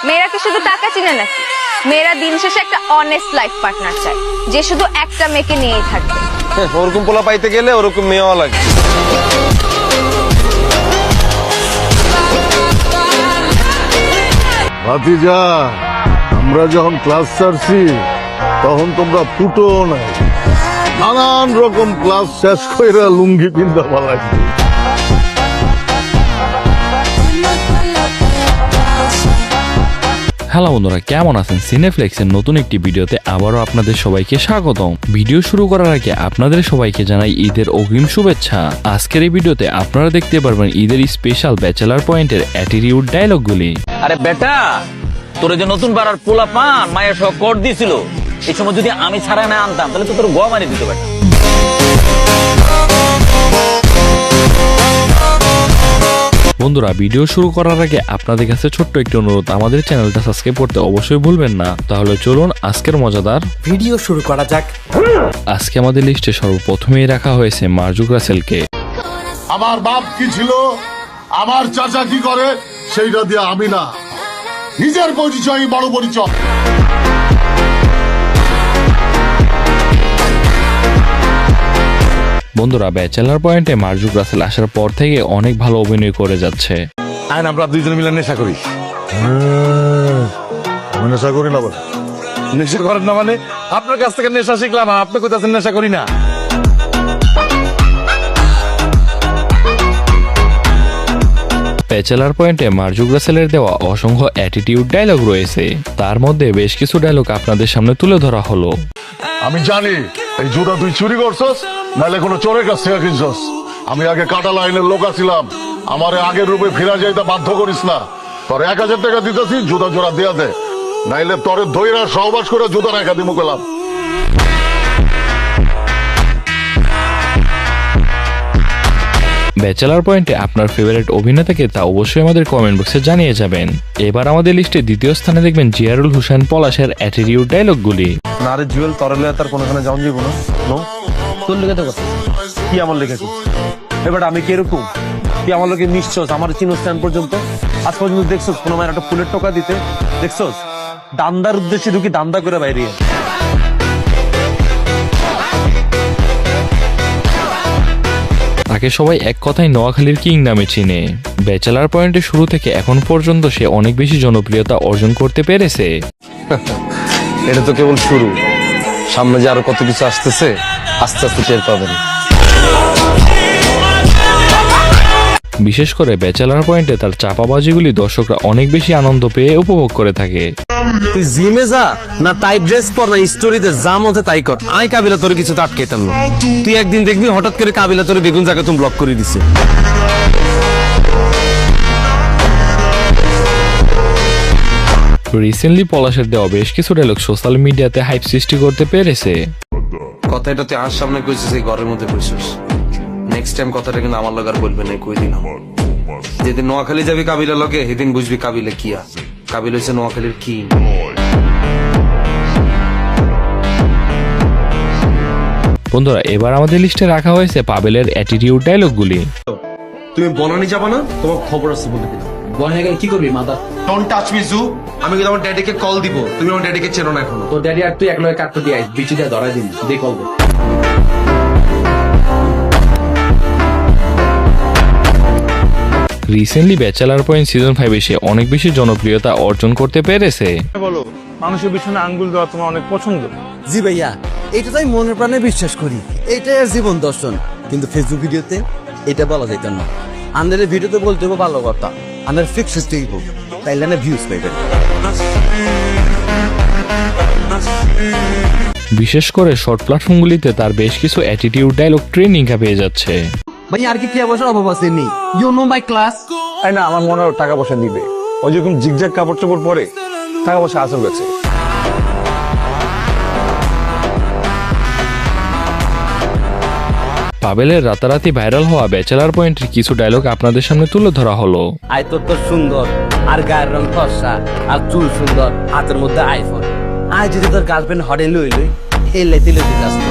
মেয়েরা কি শুধু টাকা চিনে নাকি? মেয়েরা দিন শেষে একটা অনেস্ট লাইফ পার্টনার চায়, যে শুধু একটা মেয়েকে নিয়েই থাকবে। ওরকম পোলা পাইতে গেলে ওরকম মেয়েও লাগে। ভাতিজা, আমরা যখন ক্লাস ছাড়ছি তখন তোমরা ফুটো নাই, নানান রকম ক্লাস শেষ করে লুঙ্গি পিন্ধা পালাইছি। হ্যালো বন্ধুরা, কেমন আছেন? সিনেফ্লেক্সের নতুন একটি ভিডিওতে আবারও আপনাদের সবাইকে স্বাগতম। ভিডিও শুরু করার আগে আপনাদের সবাইকে জানাই ঈদের অগ্রিম শুভেচ্ছা। আজকের এই ভিডিওতে আপনারা দেখতে পারবেন ঈদের স্পেশাল ব্যাচেলার পয়েন্টের অ্যাটিটিউড ডায়লগগুলি। আরে বেটা, তোর যে নতুন পাড়ার পোলা পান মায়ের সহ কর দিছিল, এই সময় যদি আমি ছাড়া না আনতাম তাহলে তো তোর গোয়া মারি দিত বেটা। বন্ধুরা, ভিডিও শুরু করার আগে আপনাদের কাছে ছোট্ট একটি অনুরোধ, আমাদের চ্যানেলটা সাবস্ক্রাইব করতে অবশ্যই ভুলবেন না। তাহলে চলুন আজকের মজাদার ভিডিও শুরু করা যাক। আজকে আমাদের লিস্টে সর্বপ্রথমেই রাখা হয়েছে মার্জুক রাসেলকে। আমার বাপ কি ছিল, আমার চাচা কি করে, সেইটা দিয়ে আমি না, নিজের পরিচয় বড় পরিচয়। বন্ধুরা, ব্যাচেলার পয়েন্টে মার্জুক রাসেল আসার পর থেকে অনেক ভালো অভিনয় করে যাচ্ছে। আইন আমরা দুইজনে মিলে নেশা করি। আমি নেশা করি না বলে? নেশা করেন না মানে? আপনার কাছ থেকে নেশা শিখলাম, আপনি কোথায় নেশা করি না। ব্যাচেলার পয়েন্টে মার্জুক রাসেলের দেওয়া অসংখ্য অ্যাটিটিউড ডায়লগ রয়েছে, তার মধ্যে বেশ কিছু ডায়লগ আপনাদের সামনে তুলে ধরা হলো। আমি জানি এই জুতা তুই চুরি করছস, নাহলে কোনো চোরের কাছ থেকে কিনছস। আমি আগে কাটা লাইনের লোক আছিলাম, আমারে আগের রূপে ফিরা যাইতে বাধ্য করিস না। তোর 1000 টাকা দিতেছি, জুতা জোড়া দিয়া দে, নাইলে তোরে ধৈরা সহবাস করে জুতা রেখা দিমু গেলাম। ব্যাচেলার পয়েন্টে আপনার ফেভারিট অভিনেতাকে তা অবশ্যই আমাদের কমেন্ট বক্সে জানিয়ে যাবেন। এবার আমাদের লিস্টে দ্বিতীয় স্থানে দেখবেন জিয়ারুল হোসেন পলাশের অ্যাটিটিউড ডায়লগগুলি। না রে জুয়েল, তরলে তার কোনখানে যাওয়া যাবো না। নো, তোর লিখে তো কথা কি আমার লিখেছি? এবার আমি কিরকম, তুই আমার লোকে নিশ্চয় আমার চিনস্থান পর্যন্ত আজ পর্যন্ত দেখছোস কোনো মায়ের একটা ফুলের টোকা দিতে দেখছোস? দান্দার উদ্দেশ্যে ঢুকি দান্দা করে বাইরে। তাকে সবাই এক কথায় নোয়াখালীর কিং নামে চিনে। ব্যাচেলার পয়েন্টে শুরু থেকে এখন পর্যন্ত সে অনেক বেশি জনপ্রিয়তা অর্জন করতে পেরেছে। এটা তো কেবল শুরু, সামনে যে আরো কত কিছু আসতেছে, আস্তে আস্তে টের পাবেন। বিশেষ করে ব্যাচেলার পয়েন্টে তার চাপাবাজিগুলি দর্শকরা অনেক বেশি আনন্দ পেয়ে উপভোগ করে থাকে। তুই জিমে যা না, তাই ড্রেস পর না, স্টোরিতে যা মতে তাই কর। আই কাবিলা তোর কিছু আটকেতাম না। তুই একদিন দেখবি হঠাৎ করে কাবিলা তোর বেগুন জায়গা তুমি ব্লক করে দিছে। রিসেন্টলি পলাশের দেওয়া বেশ কিছু ডায়লগ সোশ্যাল মিডিয়াতে হাইপ সৃষ্টি করতে পেরেছে। কথাটা তুই আর সামনে কইছিস, এই ঘরের মধ্যে কইছিস। নেক্সট টাইম কথাটা কিন্তু আমার লগে আর বলবে না, কই দিন। যেদিন নোয়াখালী যাবি কাবিলা লগে, সেদিন বুঝবি কাবিলা কিয়া। কাবিল হচ্ছে নোয়াখালীর কি। বন্ধুরা, এবার আমাদের লিস্টে রাখা হয়েছে পাবেলের অ্যাটিটিউড ডায়লগগুলি। তুমি বনানি যাবা না, তোমার খবর আছে বলে দিলাম। বনানি গেলে কি করবি মাদা? ডোন্ট টাচ মি জু। আমি কিন্তু আমার ড্যাডিকে কল দিব, তুমি আমার ড্যাডিকে চেনো না এখনো। তোর ড্যাডি আর তুই এক লগে কাটতে দিয়ে বিচি দিয়ে ধরাই দিন, দে কল দে। রিসেন্টলি ব্যাচেলার পয়েন্ট সিজন 5 এসে অনেক বেশি জনপ্রিয়তা অর্জন করতে পেরেছে। বলো, মানুষের পিছনে আঙ্গুল দেওয়া তোমার অনেক পছন্দ। জি ভাইয়া, এটা তাই মনের প্রাণে বিশ্বাস করি, এটাই আর জীবন দর্শন। কিন্তু ফেসবুক ভিডিওতে এটা বলা যেত না। আন্দারের ভিডিওতে বলতে হবে ভালো কথা, আন্দার ফিক্স সিস্টেম হোক, তাইলে না ভিউজ পাইবেন। বিশেষ করে শর্ট প্ল্যাটফর্মগুলিতে তার বেশ কিছু অ্যাটিটিউড ডায়লগ ট্রেনিং পেয়ে যাচ্ছে। ভাই আর কি পয়সার অভাব আছে? নেই, ইউ নো মাই ক্লাস। তাই না, আমার মনে হয় টাকা পয়সা দিবে। ওই যেরকম জিগজ্যাগ কাপড় চোপড় পরে টাকা পয়সা আসল গেছে। পাবেলের রাতারাতি ভাইরাল হওয়া ব্যাচেলার পয়েন্টের কিছু ডায়লগ আপনাদের সামনে তুলে ধরা হলো। আই তোর তো সুন্দর, আর গায়ের রং ফর্সা, আর চুল সুন্দর, হাতের মধ্যে আইফোন। আই যদি তোর গার্লফ্রেন্ড হরে লই লই, এই লেতি লেতি আসতো।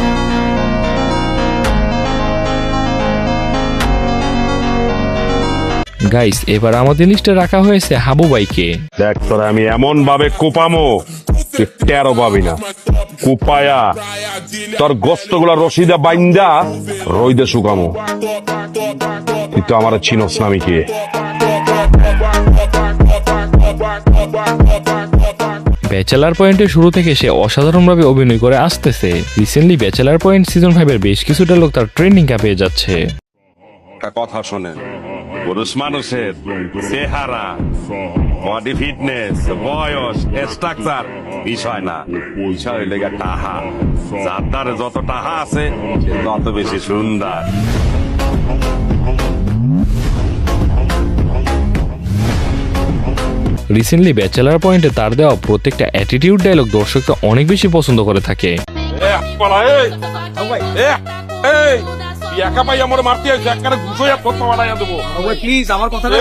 গাইস এবার আমাদের লিস্টে রাখা হয়েছে হাবু ভাইকে। দেখ তোরা আমি এমন ভাবে কোপামো তুই টেরো পাবি না। কুপায়া তোর গোস্ত গুলা রশিদা বাইন্দা রইদে শুকামো। তুই তো আমার চিনস না আমি কে। ব্যাচেলার পয়েন্টে শুরু থেকে সে অসাধারণভাবে অভিনয় করে আসতেছে। রিসেন্টলি ব্যাচেলার পয়েন্ট সিজন 5 এর বেশ কিছুটা লোক তার ট্রেন্ডিং পেয়ে যাচ্ছে। একটা কথা শোনেন, পুরুষ মানুষের চেহারা, বডি ফিটনেস, বয়স, স্ট্রাকচার বিষয় না, বিষয় হইলে গিয়ে টাহা। যার দ্বারে যত টাহা আছে সে তত বেশি সুন্দর। রিসেন্টলি ব্যাচেলার পয়েন্টে তার দেওয়া প্রত্যেকটা অ্যাটিটিউড ডায়লগ দর্শকরা অনেক বেশি পছন্দ করে থাকে। একা ভাই আমার মারতে আছে, একবারে দুশোই আর কথা বানাইয়া দেবো। প্লিজ আমার কথাটা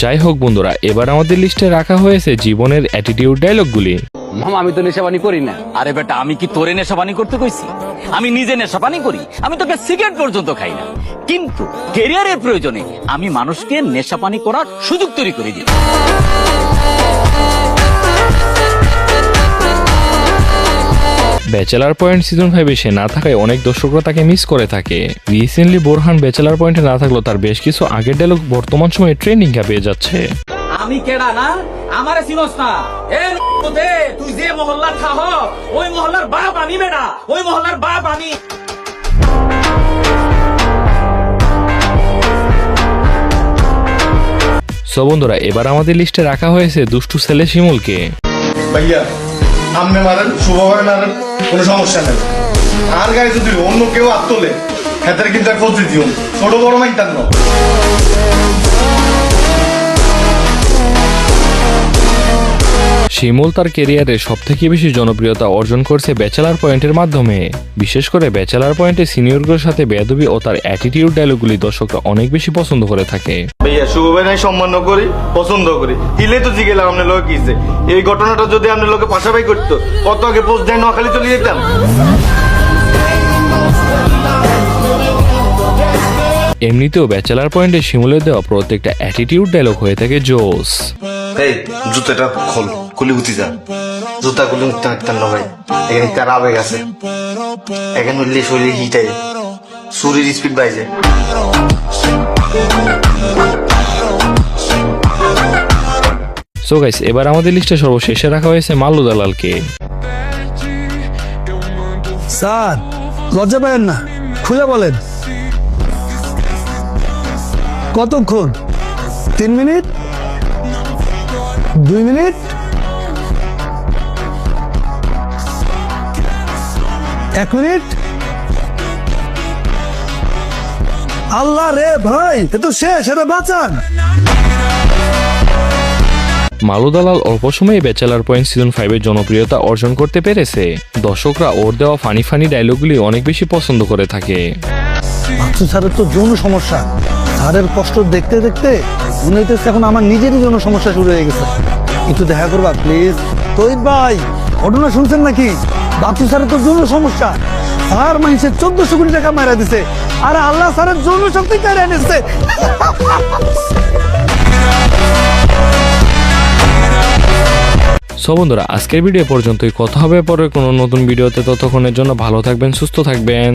যাই হোক বন্ধুরা, এবার আমাদের লিস্টে রাখা হয়েছে জীবনের অ্যাটিটিউড ডায়লগগুলি। মামা আমি তো নেশাবানি করি না। আরে বেটা আমি কি তোরে নেশাবানি করতে কইছি? আমি নিজে নেশাবানি করি। আমি তোকে সিগারেট পর্যন্ত খাই না, কিন্তু ক্যারিয়ারের প্রয়োজনে আমি মানুষকে নেশাপানি করার সুযোগ তৈরি করে দিই। ব্যাচেলার পয়েন্ট সিজন 5 সে না থাকায় অনেক দর্শকরা তাকে মিস করে থাকে। রিসেন্টলি বোরহান ব্যাচেলার পয়েন্টে না থাকলেও তার বেশ কিছু আগের ডায়লগ বর্তমান সময়ে ট্রেন্ডিং পেয়ে যাচ্ছে। আমি কেডা না আমারে চিনস না? এ তুই যে মহল্লার থাহ ওই মহল্লার বাপ আমি বেটা, ওই মহল্লার বাপ আমি। সো বন্ধুরা, এবার আমাদের লিস্টে রাখা হয়েছে দুষ্টু ছেলে শিমুলকে। ভাইয়া আপনি মারেন, শুভভাবে মারেন, কোনো সমস্যা নেই। আর গায়ে যদি অন্য কেউ হাত তোলে হাতের কিন্তু এক ফজি দিও, ছোট বড় মাইটান না। শিমুল তার ক্যারিয়ারে সবথেকে বেশি জনপ্রিয়তা অর্জন করছে ব্যাচেলার পয়েন্টের মাধ্যমে। বিশেষ করে ব্যাচেলার পয়েন্টে সিনিয়রদের সাথে বেয়াদবি ও তার অ্যাটিটিউড ডায়লগগুলি দর্শকরা অনেক বেশি পছন্দ করে থাকে। ভাইয়া শুভ ভাই নাই সম্মান করি, পছন্দ করি, হিলে তো জিগেলাম আপনার লোক কিছে। এই ঘটনাটা যদি আপনার লোকে পাশাপাশি করতো, কত আগে পোস্ট দেয় নোয়াখালী চলে যেতাম। এমনিতেও ব্যাচেলার পয়েন্টে শিমুলের দেওয়া প্রত্যেকটা অ্যাটিটিউড ডায়লগ হয়ে থাকে জোস। এই জুতাটা খোল, খুলি উঠি যা। জুতা খুলি উঠতে পারতাম না ভাই, এখানে তার আবেগ আছে। এখানে উঠলে শরীরে হিটাই, শরীর স্পিড বাইজে। সো গাইস, এবার আমাদের লিস্টে সর্বশেষে রাখা হয়েছে মাল্লু দালালকে। স্যার লজ্জা পাবেন না, খুলে বলেন কতক্ষণ? 3 মিনিট, 2 মিনিট, 1 মিনিট? আল্লাহ রে ভাই, এ তো শেষ, এটা বাঁচান। মাল্লু দালাল অল্প সময়ে ব্যাচেলার পয়েন্ট সিজন 5 এর জনপ্রিয়তা অর্জন করতে পেরেছে। দর্শকরা ওর দেওয়া ফানি ফানি ডায়লগগুলি অনেক বেশি পছন্দ করে থাকে। বাচ্চু স্যারের তো যৌন সমস্যা, স্যারের কষ্ট দেখতে দেখতে মনে হইতেছে এখন আমার নিজেরই যৌন সমস্যা শুরু হয়ে গেছে। একটু দেখা করবা প্লিজ। তৈব ভাই, ঘটনা শুনছেন নাকি? বাচ্চু স্যারের তো যৌন সমস্যা, স্যার মানুষের 1400 কোটি টাকা মারা দিছে, আর আল্লাহ স্যারের যৌন শক্তি কেড়ে এনেছে। সো বন্ধুরা, আজকের ভিডিও পর্যন্তই। কথা হবে পরে কোনো নতুন ভিডিওতে। ততক্ষণের জন্য ভালো থাকবেন, সুস্থ থাকবেন।